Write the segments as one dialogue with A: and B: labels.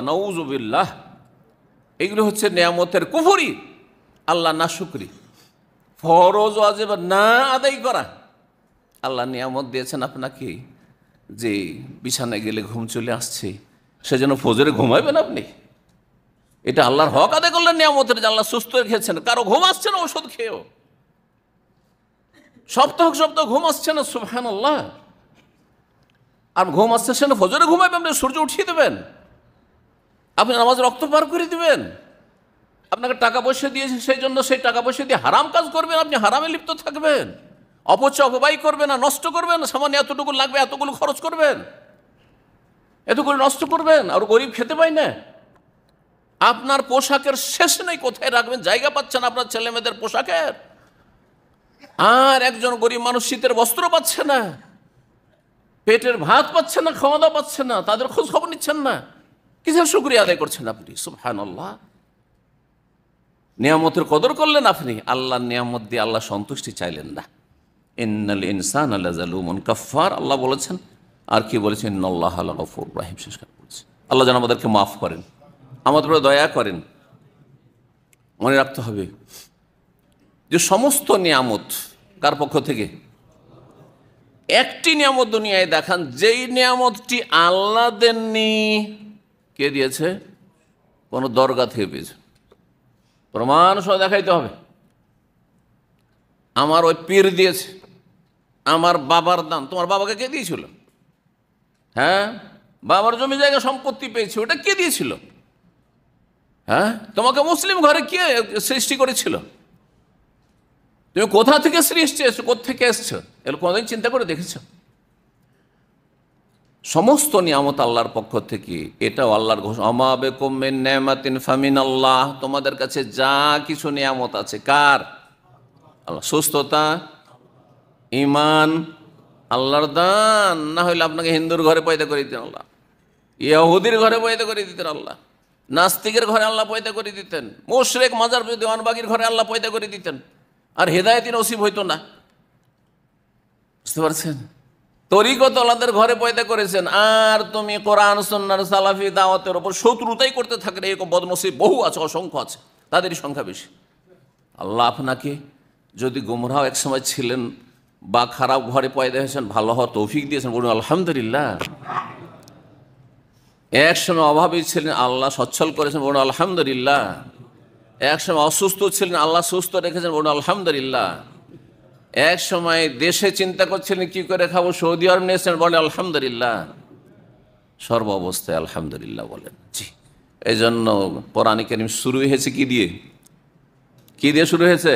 A: নাউযু বিল্লাহ, এগুলো হচ্ছে নেয়ামতের কুফরি, আল্লাহ না শুকরি, ফরজ ওয়াজিব না আদায় করা। আল্লাহ নিয়ামত দিয়েছেন আপনাকে যে বিছানায় গেলে ঘুম চলে আসছে, সেজন্য ফজরে ঘুমাবেন আপনি? এটা আল্লাহর হক আদায় করলেন নিয়ামতের, যে আল্লাহ সুস্থ রেখেছেন। কারো ঘুম আসছে না ওষুধ খেয়েও, সপ্তাহ সপ্তাহ ঘুম আসছে না, সুবহানাল্লাহ। আর ঘুম আসছে না, ফজরে ঘুমাবেন, আপনি সূর্য উঠিয়ে দেবেন, আপনি নামাজ রক্ত পার করে দিবেন। আপনাকে টাকা পয়সা দিয়েছে, সেই জন্য সেই টাকা পয়সা দিয়ে হারাম কাজ করবেন, আপনি হারামে লিপ্ত থাকবেন, অপচয় অপব্যয় করবেন না, নষ্ট করবেন না। সামান্য এতটুকু লাগবে এতগুলো খরচ করবেন, এতগুলো নষ্ট করবেন, আর গরিব খেতে পায় না। আপনার পোশাকের শেষ নেই, কোথায় রাখবেন জায়গা পাচ্ছেন আপনার ছেলে মেয়েদের পোশাকের। আর একজন গরিব মানুষ শীতের বস্ত্র পাচ্ছে না, পেটের ভাত পাচ্ছে না, খাওয়া দাওয়া পাচ্ছে না, তাদের খোঁজ খবর নিচ্ছেন না। কিসের শুকরিয়া আদায় করছেন আপনি? সুবহানাল্লাহ। নিয়ামতের কদর করলেন আপনি, আল্লাহর নিয়ামত দিয়ে আল্লাহ সন্তুষ্টি চাইলেন না। ইন্নাল ইনসানা লাযালুমুন কাফফার, আল্লাহ বলেছেন। আর কি বলেছেন? ইন্নাল্লাহা লাগফুরুর রাহিম, শেষ করে বলেছেন। আল্লাহ যেন আমাদেরকে মাফ করেন, আমাদের উপরে দয়া করেন। মনে রাখতে হবে যে সমস্ত নিয়ামত কার পক্ষ থেকে? একটি নিয়ামত দুনিয়ায় দেখান, যেই নিয়ামতটি আল্লাহ দেননি। কে দিয়েছে? কোনো দরগা থেকে পেয়েছে, প্রমাণ সহ দেখাইতে হবে। আমার ওই পীর দিয়েছে, আমার বাবার দান। তোমার বাবাকে কে দিয়েছিল? হ্যাঁ, বাবার জমি জায়গা সম্পত্তি পেয়েছে, ওটা কে দিয়েছিল? হ্যাঁ, তোমাকে মুসলিম ঘরে কে সৃষ্টি করেছিল? তুমি কোথা থেকে সৃষ্টি এসছো, কোথেকে এসছো? এগুলো কোনোদিন চিন্তা করে দেখেছ? সমস্ত নিয়ামত আল্লাহর পক্ষ থেকে, এটাও আল্লাহর ঘোষণা। আমা বিকুম মিন নি'মাতিন ফামিনাল্লাহ, তোমাদের কাছে যা কিছু নিয়ামত আছে কার? আল্লাহ। সুস্থতা, ইমান আল্লাহর দান। না হইলে আপনাকে হিন্দুর ঘরে পয়দা করে দিতেন আল্লাহ, ইহুদির ঘরে পয়দা করে দিতেন আল্লাহ, নাস্তিকের ঘরে আল্লাহ পয়দা করে দিতেন, মুশরিক মাজার দেওয়ানবাগির ঘরে আল্লাহ পয়দা করে দিতেন, আর হেদায়েতি নসিব হইতো না। বুঝতে পারছেন? তরিকতওয়ালাদের ঘরে পয়দা করেছেন, আর তুমি কোরআন সুন্নাহর সালাফি দাওয়াতের ওপর শত্রুতাই করতে থাকলে, এরকম বদনসিব বহু আছে, অসংখ্য আছে, তাদেরই সংখ্যা বেশি। আল্লাহ আপনাকে যদি গুমরাহ এক সময় ছিলেন বা খারাপ ঘরে পয়দা হয়েছেন, ভালো হওয়ার তৌফিক দিয়েছেন, বলুন আলহামদুলিল্লাহ। এক সময় অভাবী ছিলেন, আল্লাহ সচ্ছল করেছেন, বলুন আলহামদুলিল্লাহ। এক সময় অসুস্থ ছিলেন, আল্লাহ সুস্থ রেখেছেন, বলুন আলহামদুলিল্লাহ। এক সময় দেশে চিন্তা করছিলেন কি করে খাবো, সৌদি আরব নিয়েছেন, বলেন আলহামদুলিল্লাহ। সর্ব অবস্থায় আলহামদুলিল্লাহ বলেন। জি, এই জন্য কোরআন কারীম শুরু হয়েছে কি দিয়ে? কি দিয়ে শুরু হয়েছে?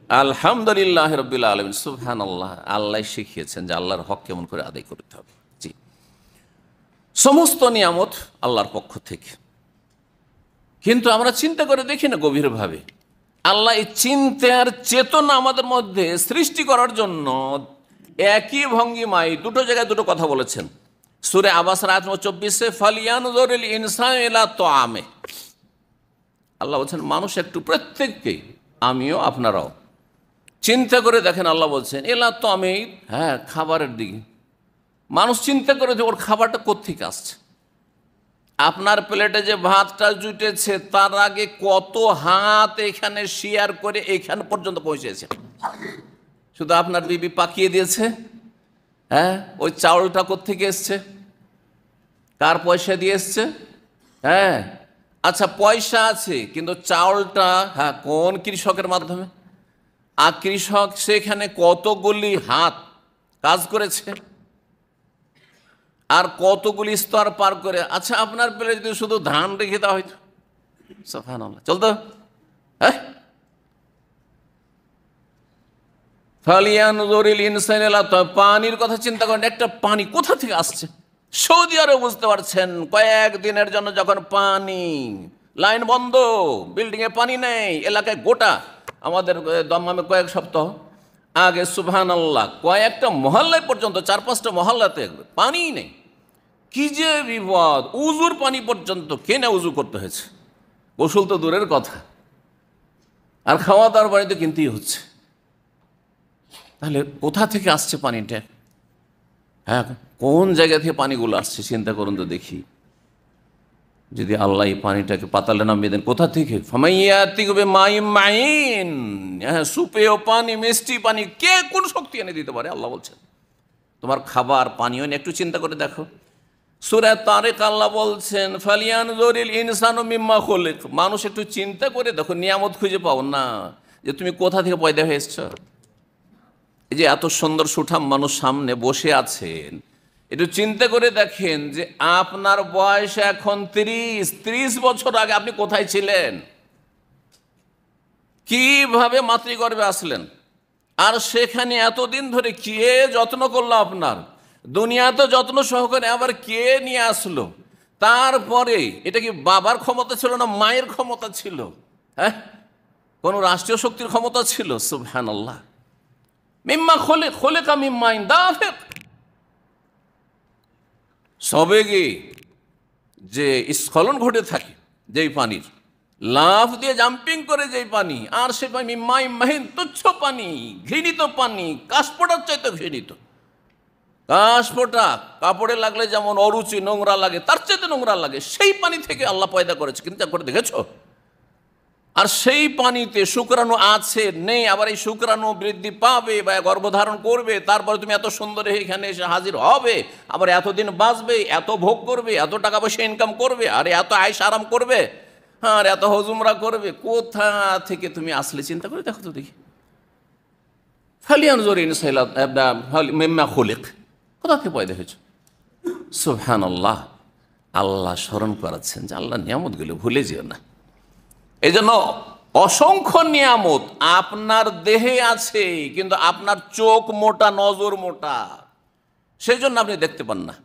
A: আলহামদুলিল্লাহ রাব্বিল আলামিন। সুবহানাল্লাহ। আল্লাহ শিখিয়েছেন যে আল্লাহর হক কেমন করে আদায় করতে হবে। জি, সমস্ত নিয়ামত আল্লাহর পক্ষ থেকে, কিন্তু আমরা চিন্তা করে দেখি না গভীরভাবে। আল্লাহ এই চিন্তার চেতনা আমাদের মধ্যে সৃষ্টি করার জন্য একই ভঙ্গিমায় দুটো জায়গায় দুটো কথা বলেছেন। সূরা আবাস আয়াত 24, ফালিয়ানজুরিল ইনসানু ইলা তাআমে। আল্লাহ বলছেন মানুষ একটু, প্রত্যেককেই, আমিও আপনারাও চিন্তা করে দেখেন। আল্লাহ বলছেন ইলা তাআমে, হ্যাঁ, খাবারের দিকে। মানুষ চিন্তা করে যে ওর খাবারটা কোত্থেকে আসছে। আপনার প্লেটে যে ভাতটা জুটেছে, তার আগে কত হাত এখানে শেয়ার করে এখান পর্যন্ত পৌঁছেছে। শুধু আপনার বিবি পাকিয়ে দিয়েছে। হ্যাঁ, ওই চাউলটা কোত্থেকে এসছে, কার পয়সা দিয়ে এসছে? হ্যাঁ, আচ্ছা, পয়সা আছে, কিন্তু চাউলটা, হ্যাঁ, কোন কৃষকের মাধ্যমে? আর কৃষক সেখানে কতগুলি হাত কাজ করেছে, আর কতগুলি স্তর পার করে। আচ্ছা, আপনার পেলে যদি শুধু ধান রেখে দেওয়া হয়তো, সুবহানাল্লাহ, চলতো? হ্যাঁ, ফালিয়ানজুরিল ইনসানু ইলা তাআমে, পানির কথা চিন্তা করেন। একটা পানি কোথা থেকে আসছে? সৌদি আরব, বুঝতে পারছেন, কয়েকদিনের জন্য যখন পানি, লাইন বন্ধ, বিল্ডিংয়ে পানি নেই, এলাকায় গোটা, আমাদের দমদমে কয়েক সপ্তাহ আগে সুবহানাল্লাহ কয়েকটা মহল্লায় পর্যন্ত, 4-5টা মহল্লাতে পানি নেই। কি যে বিপদ! উজুর পানি পর্যন্ত কেনে উজু করতে হয়েছে, গোসল তো দূরের কথা, আর খাওয়া দাওয়ার পানি তো কিনতেই হচ্ছে। তাহলে কোথা থেকে আসছে পানিটা? হ্যাঁ, কোন জায়গা থেকে পানিগুলো আসছে চিন্তা করুন তো দেখি। যদি আল্লাহ এই পানিটাকে পাতালে নামিয়ে দেন, কোথা থেকে? ফামাইয়াতিকুবে মাইম মাইন, হ্যাঁ, সুপেয় পানি, মিষ্টি পানি, কে কোন শক্তি এনে দিতে পারে? আল্লাহ বলছেন তোমার খাবার পানীয় নিয়ে একটু চিন্তা করে দেখো। সূরা তারিক আল্লাহ বলছেন ফালিয়ানজুরিল ইনসানু মিম্মা খুলিক, মানুষ একটু চিন্তা করে দেখো, নিয়ামত খুঁজে পাও না যে তুমি কোথা থেকে পয়দা হয়ে এসছো। এই যে এত সুন্দর সুঠাম মানুষ সামনে বসে আছেন, একটু চিন্তা করে দেখেন যে আপনার বয়স এখন 30 বছর আগে আপনি কোথায় ছিলেন, কিভাবে মাতৃগর্ভে আসলেন, আর সেখানে এতদিন ধরে কে যত্ন করলো আপনার, দুনিয়াতে যত্ন সহকারে আবার কে নিয়ে আসলো। তারপরে এটা কি বাবার ক্ষমতা ছিল না মায়ের ক্ষমতা ছিল? হ্যাঁ, কোন রাষ্ট্রীয় শক্তির ক্ষমতা ছিল? সুবহানাল্লাহ। মিম্মা খোলেকা মিম্মাইন দাফিক, সবেগে যে স্খলন ঘটে থাকে যেই পানির, লাফ দিয়ে জাম্পিং করে যেই পানি, আর সে পানি মিম্মাইন মাহিন, তুচ্ছ পানি, ঘৃণিত পানি, কাশপোটার চাইতে ঘৃণিত। কাশপোটা কাপড়ে লাগলে যেমন অরুচি নোংরা লাগে, তার চাইতে নোংরা লাগে, সেই পানি থেকে আল্লাহ পয়দা করেছে। কিন্তু করে দেখেছো? আর সেই পানিতে শুক্রাণু আছে নেই, আবার এই শুক্রাণু বৃদ্ধি পাবে বা গর্ভধারণ করবে, তারপরে তুমি এত সুন্দর এখানে এসে হাজির হবে, আবার এতদিন বাঁচবে, এত ভোগ করবে, এত টাকা পয়সা ইনকাম করবে, আর এত আয়েশ আরাম করবে, আর এত হজুমরা করবে। কোথা থেকে তুমি আসলে চিন্তা করে দেখো তো দেখি। ফালিয়ানজুরিল ইনসানু মিম্মা খুলিক, কোথা থেকে পয়দা হয়েছে? সুবহানাল্লাহ। আল্লাহ স্মরণ করাচ্ছেন যে আল্লাহ নিয়ামতগুলো ভুলে যেও না। এই জন্য অসংখ্য নিয়ামত আপনার দেহে আছে, কিন্তু আপনার চোখ মোটা, নজর মোটা, সেই জন্য আপনি দেখতে পান না।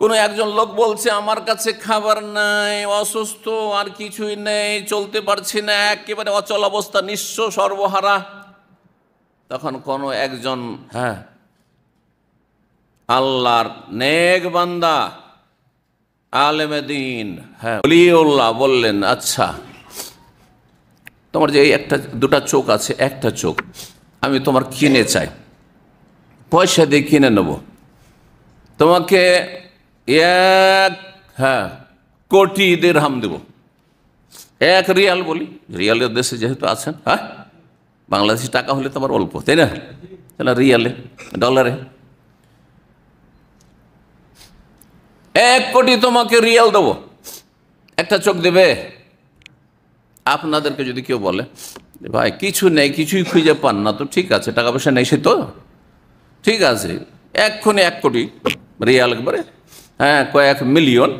A: কোনো একজন লোক বলছে আমার কাছে খাবার নাই, অসুস্থ, আর কিছুই নেই, চলতে পারছি না, একেবারে অচল অবস্থা, নিঃস্ব সর্বহারা। তখন কোনো একজন আল্লাহর নেক বান্দা আলেমে দ্বীন, ওলিউল্লাহ বললেন, আচ্ছা তোমার যে একটা দুটা চোখ আছে, একটা চোখ আমি তোমার কিনে চাই, পয়সা দিয়ে কিনে নেব, তোমাকে 1 কোটি দিরহাম দেব। 1 রিয়াল বলি, রিয়ালের দেশে যেহেতু আছেন, বাংলাদেশি টাকা হলে তোমার অল্প, তাই না? তাহলে রিয়ালে, ডলারে 1 কোটি তোমাকে রিয়াল দেবো, একটা চোখ দেবে? আপনাদেরকে যদি কেউ বলে ভাই কিছু নেই, কিছুই খুঁজে পান না, তো ঠিক আছে, টাকা পয়সা নেই, সে তো ঠিক আছে, এক্ষুনি 1 কোটি রিয়াল, একবারে কয়েক মিলিয়ন,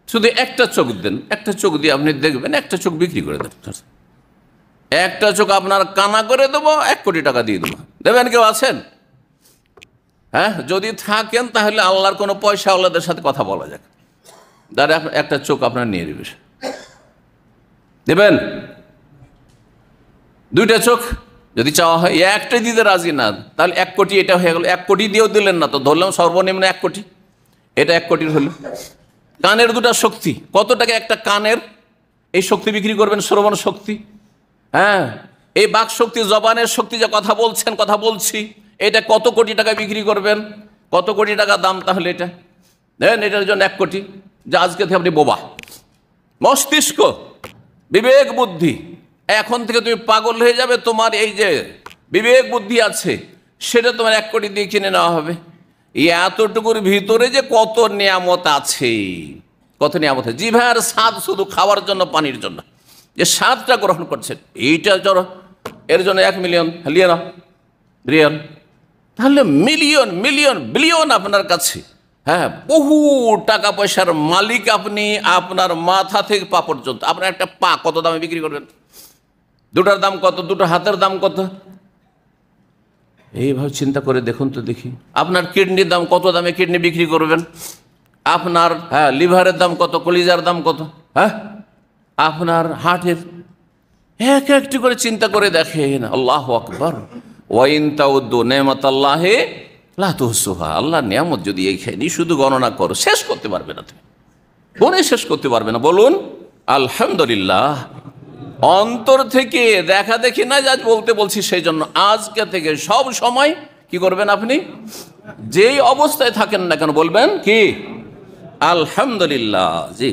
A: শুধু একটা চোখ দেন, একটা চোখ দিয়ে আপনি দেখবেন, একটা চোখ বিক্রি করে দেন, একটা চোখ আপনার কানা করে দেবো, 1 কোটি টাকা দিয়ে দেবো। দেবেন? কেউ আছেন? যদি থাকেন তাহলে আল্লাহর কোনো পয়সা আল্লাহদের সাথে কথা বলা যাক, দাঁড়া একটা চোখ আপনার নিয়ে দেবে, দেবেন? 2টা চোখ যদি চাওয়া হয়, একটাই দিতে রাজি না, তাহলে 1 কোটি এটা হয়ে গেল। 1 কোটি দিয়েও দিলেন না, তো ধরলাম সর্বনিম্ন 1 কোটি, এটা 1 কোটির হলো। কানের 2টা শক্তি, কত টাকা একটা কানের? এই শক্তি বিক্রি করবেন, শ্রবণ শক্তি, এই বাক শক্তি, জবানের শক্তি, যে কথা বলছেন, কথা বলছি, এটা কত কোটি টাকা বিক্রি করবেন? কত কোটি টাকা দাম তাহলে এটা? এটার জন্য 1 কোটি। যে আজকে থেকে আপনি বোবা, মস্তিষ্ক, বিবেক বুদ্ধি, এখন থেকে তুমি পাগল হয়ে যাবে, তোমার এই যে বিবেক বুদ্ধি আছে সেটা তোমার 1 কোটি দিয়ে কিনে নেওয়া হবে। এতটুকুর ভিতরে যে কত নিয়ামত আছে, কত নিয়ামত আছে। জিভার স্বাদ শুধু খাওয়ার জন্য, পানির জন্য যে স্বাদটা গ্রহণ করছেন, এইটা এর জন্য 1 মিলিয়ন রিয়াল, তাহলে মিলিয়ন মিলিয়ন বিলিয়ন আপনার কাছে, বহু টাকা পয়সার মালিক আপনি, আপনার মাথা থেকে পা পর্যন্ত। আপনার একটা পা কত দামে বিক্রি করবেন? 2টার দাম কত? 2টো হাতের দাম কত? এইভাবে চিন্তা করে দেখুন তো দেখি। আপনার কিডনির দাম কত দামে কিডনি বিক্রি করবেন? আপনার লিভারের দাম কত? কলিজার দাম কত? আপনার হার্টের, একটি করে চিন্তা করে দেখেন। আল্লাহু আকবার। ওয়াইন তাউদ্দু নেমাতাল্লাহি লা তুহসুহা। আল্লাহর নিয়ামত যদি এইখানে শুধু গণনা করো, শেষ করতে পারবে না, তুমি গুণে শেষ করতে পারবে না। বলুন আলহামদুলিল্লাহ। অন্তর থেকে, দেখা দেখি না আজ বলতে বলছি, সেই জন্য আজকে থেকে সব সময় কি করবেন? আপনি যেই অবস্থায় থাকেন না কেন বলবেন কি আলহামদুলিল্লাহ। জি।